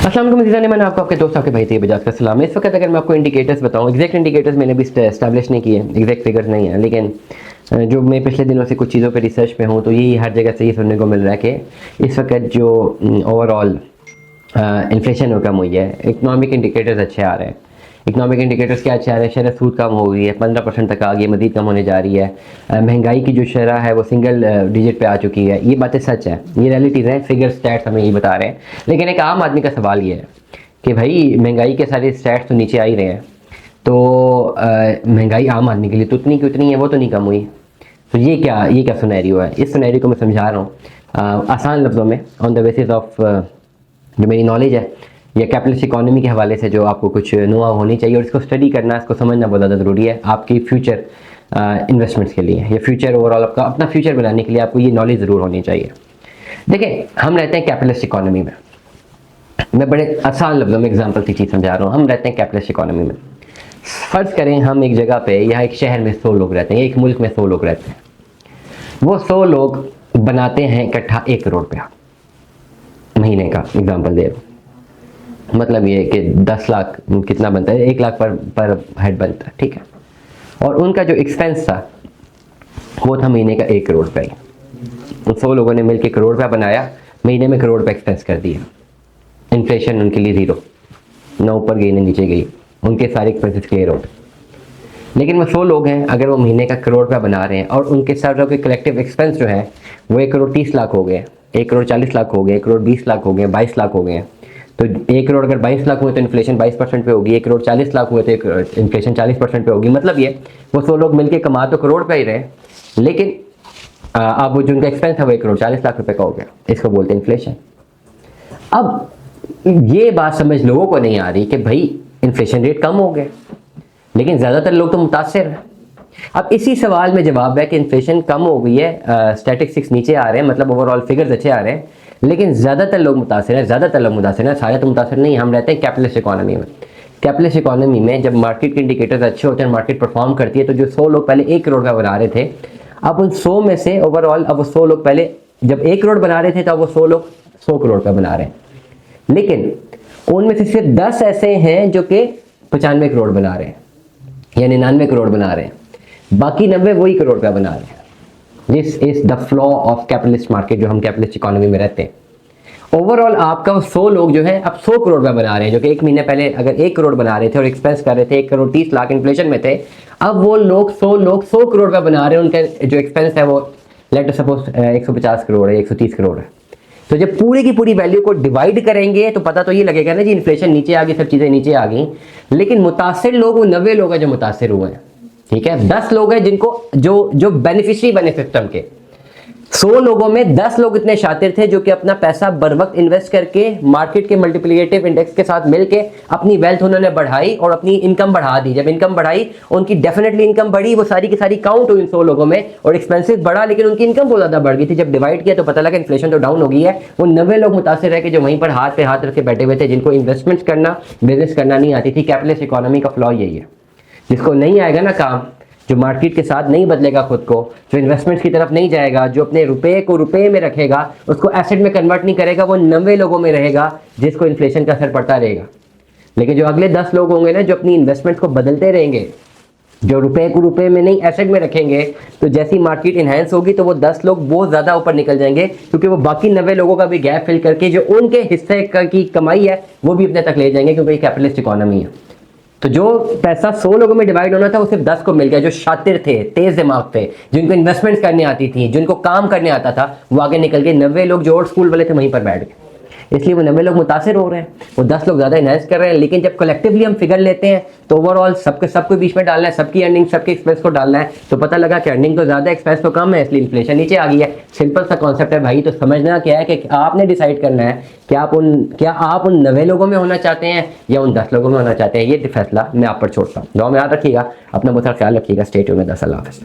अस्सलाम वालेकुम मज़ीद मैं आपको आपके दोस्त आपके भाई थे बजाज का सलाम। इस वक्त अगर मैं आपको इंडिकेटर्स बताऊं, एग्जैक्ट इंडिकेटर्स मैंने भी एस्टैब्लिश नहीं किए, एग्जैक्ट फिगर्स नहीं है, लेकिन जो मैं पिछले दिनों से कुछ चीज़ों पे रिसर्च पे हूँ तो यही हर जगह से ये सुनने को मिल रहा है कि इस वक्त जो ओवरऑल इन्फ्लेशन कम हुई है, इकनॉमिक इंडिकेटर्स अच्छे आ रहे हैं। इकनॉमिक इंडिकेटर्स क्या अच्छे आ रहे हैं? शरह सूद कम हो गई है, 15% तक आ गई है, मज़ीद कम होने जा रही है। महंगाई की जो शरह है वो सिंगल डिजिट पे आ चुकी है। ये बातें सच हैं, ये रियलिटीज़ हैं, फिगर स्टैट्स हमें ये बता रहे हैं। लेकिन एक आम आदमी का सवाल ये है कि भाई महंगाई के सारे स्टैट्स तो नीचे आ ही रहे हैं, तो महंगाई आम आदमी के लिए तो उतनी की उतनी है, वो तो नहीं कम हुई। तो ये क्या सिनेरियो है? इस सिनेरियो को मैं समझा रहा हूँ आसान लफ्ज़ों में, ऑन द बेसिस ऑफ जो मेरी नॉलेज है या कैपिटलिस्ट इकोनॉमी के हवाले से जो आपको कुछ नुआ होनी चाहिए, और इसको स्टडी करना, इसको समझना बहुत ज़्यादा ज़रूरी है आपकी फ्यूचर इन्वेस्टमेंट्स के लिए या फ्यूचर ओवरऑल आपका अपना फ्यूचर बनाने के लिए आपको ये नॉलेज ज़रूर होनी चाहिए। देखिए, हम रहते हैं कैपिटलिस्ट इकोनॉमी में। मैं बड़े आसान लफ्ज़ों में एग्जांपल की चीज़ समझा रहा हूँ। हम रहते हैं कैपिटलिस्ट इकोनॉमी में। फ़र्ज़ करें हम एक जगह पे या एक शहर में 100 लोग रहते हैं, एक मुल्क में 100 लोग रहते हैं। वो 100 लोग बनाते हैं इकट्ठा 1 करोड़ रुपया महीने का। एग्जांपल दे रहा हूँ, मतलब ये कि 10 लाख कितना बनता है? 1 लाख पर हेड बनता है, ठीक है। और उनका जो एक्सपेंस था वो था महीने का 1 करोड़ रुपया ही। उन 100 लोगों ने मिलकर करोड़ रुपया बनाया, महीने में करोड़ रुपया एक्सपेंस कर दिया। इन्फ्लेशन उनके लिए ज़ीरो, ना ऊपर गई ना नीचे गई, उनके सारे एक्सपेंसेस क्लियर हो गए। लेकिन वो 100 लोग हैं, अगर वो महीने का करोड़ रुपया बना रहे हैं और उनके सारों के कलेक्टिव एक्सपेंस जो है वो 1 करोड़ 30 लाख हो गए, 1 करोड़ 40 लाख हो गए, 1 करोड़ 20 लाख हो गए, 22 लाख हो गए। तो 1 करोड़ अगर 22 लाख हुए तो इन्फ्लेशन 22% पे होगी, 1 करोड़ 40 लाख हुए तो इन्फ्लेशन 40% पे होगी। मतलब ये वो 100 लोग मिलके कमा तो करोड़ पे ही रहे, लेकिन अब वो जो उनका एक्सपेंस है वो 1 करोड़ 40 लाख रुपए का हो गया। इसको बोलते हैं इन्फ्लेशन। अब ये बात समझ लोगों को नहीं आ रही कि भाई इन्फ्लेशन रेट कम हो गया, लेकिन ज़्यादातर लोग तो मुतासिर हैं। अब इसी सवाल में जवाब है कि इन्फ्लेशन कम हो गई है, स्टैटिस्टिक्स नीचे आ रहे हैं, मतलब ओवरऑल फिगर्स अच्छे आ रहे हैं, लेकिन ज़्यादातर लोग मुतासिर हैं। सारे तो मुतासिर नहीं। हम रहते हैं कैपिटलिस्ट इकोनॉमी में। कैपिटलिस्ट इकोनॉमी में जब मार्केट के इंडिकेटर्स अच्छे होते हैं, मार्केट परफॉर्म करती है, तो जो 100 लोग पहले 1 करोड़ का बना रहे थे, अब उन 100 में से ओवरऑल अब वो 100 लोग पहले जब 1 करोड़ बना रहे थे, तब वो 100 लोग 100 करोड़ का बना रहे हैं। लेकिन उनमें से सिर्फ 10 ऐसे हैं जो कि 95 करोड़ बना रहे हैं या 99 करोड़ बना रहे हैं, बाकी 90 वही करोड़ रुपया बना रहे हैं। This is the flaw of capitalist market, जो हम कैपिटलिस्ट इकोनॉमी में रहते हैं। ओवरऑल आपका 100 लोग जो है अब 100 करोड़ रुपया बना रहे हैं, जो कि 1 महीने पहले अगर 1 करोड़ बना रहे थे और एक्सपेंस कर रहे थे 1 करोड़ 30 लाख इन्फ्लेशन में थे, अब वो लोग 100 करोड़ रुपया बना रहे हैं। उनका जो एक्सपेंस है वो लेट सपोज 150 करोड़ है, 130 करोड़ है। तो जब पूरी की पूरी वैल्यू को डिवाइड करेंगे तो पता तो ये लगेगा ना जी, इन्फ्लेशन नीचे आ गई, सब चीज़ें नीचे आ गई, लेकिन मुतासिर लोग वो 90 लोग हैं जो मुतासिर हुए हैं, ठीक है। 10 लोग हैं जिनको जो बेनिफिशियरी बने सिस्टम के। 100 लोगों में 10 लोग इतने शातिर थे जो कि अपना पैसा बर वक्त इन्वेस्ट करके मार्केट के मल्टीप्लिकेटिव इंडेक्स के साथ मिलके अपनी वेल्थ उन्होंने बढ़ाई और अपनी इनकम बढ़ा दी। जब इनकम बढ़ाई, उनकी डेफिनेटली इनकम बढ़ी, वो सारी की सारी काउंट हुई इन 100 लोगों में, और एक्सपेंसिव बढ़ा, लेकिन उनकी इनकम बहुत ज्यादा बढ़ गई थी। जब डिवाइड किया तो पता लगा इन्फ्लेशन तो डाउन हो गई है। वो 90 लोग मुतासिर रह के जो वहीं पर हाथ पे हाथ रख के बैठे हुए थे, जिनको इन्वेस्टमेंट करना, बिजनेस करना नहीं आती थी। कैपिटलिस्ट इकोनॉमी का फ्लॉ यही है, जिसको नहीं आएगा ना काम, जो मार्केट के साथ नहीं बदलेगा खुद को, जो इन्वेस्टमेंट्स की तरफ नहीं जाएगा, जो अपने रुपए को रुपए में रखेगा, उसको एसेट में कन्वर्ट नहीं करेगा, वो 90 लोगों में रहेगा जिसको इन्फ्लेशन का असर पड़ता रहेगा। लेकिन जो अगले 10 लोग होंगे ना, जो अपनी इन्वेस्टमेंट्स को बदलते रहेंगे, जो रुपए को रुपए में नहीं एसेट में रखेंगे, तो जैसी मार्केट इनहेंस होगी तो वो 10 लोग बहुत ज़्यादा ऊपर निकल जाएंगे, क्योंकि वो बाकी 90 लोगों का भी गैप फिल करके जो उनके हिस्से की कमाई है वो भी अपने तक ले जाएंगे, क्योंकि कैपिटलिस्ट इकोनॉमी है। तो जो पैसा 100 लोगों में डिवाइड होना था वो सिर्फ 10 को मिल गया, जो शातिर थे, तेज दिमाग थे, जिनको इन्वेस्टमेंट्स करने आती थी, जिनको काम करने आता था, वो आगे निकल के 90 लोग जो ओल्ड स्कूल वाले थे वहीं पर बैठ गए। इसलिए वो 90 लोग मुतासिर हो रहे हैं, वो 10 लोग ज़्यादा इन्वेस्ट कर रहे हैं। लेकिन जब कलेक्टिवली हम फिगर लेते हैं तो ओवरऑल सबको बीच में डालना है, सबकी अर्निंग सबके एक्सपेंस को डालना है, तो पता लगा कि अर्निंग तो ज़्यादा एक्सपेंस तो कम है, इसलिए इन्फ्लेशन नीचे आ गई है। सिंपल सा कॉन्सेप्ट है भाई। तो समझना क्या है कि आपने डिसाइड करना है कि क्या आप उन 90 लोगों में होना चाहते हैं या उन 10 लोगों में होना चाहते हैं। ये फैसला मैं आप पर छोड़ता हूँ। दुआ में याद रखिएगा, अपना बहुत सारा ख्याल रखिएगा। स्टे ट्यून्ड में। अल्लाह हाफ़िज़।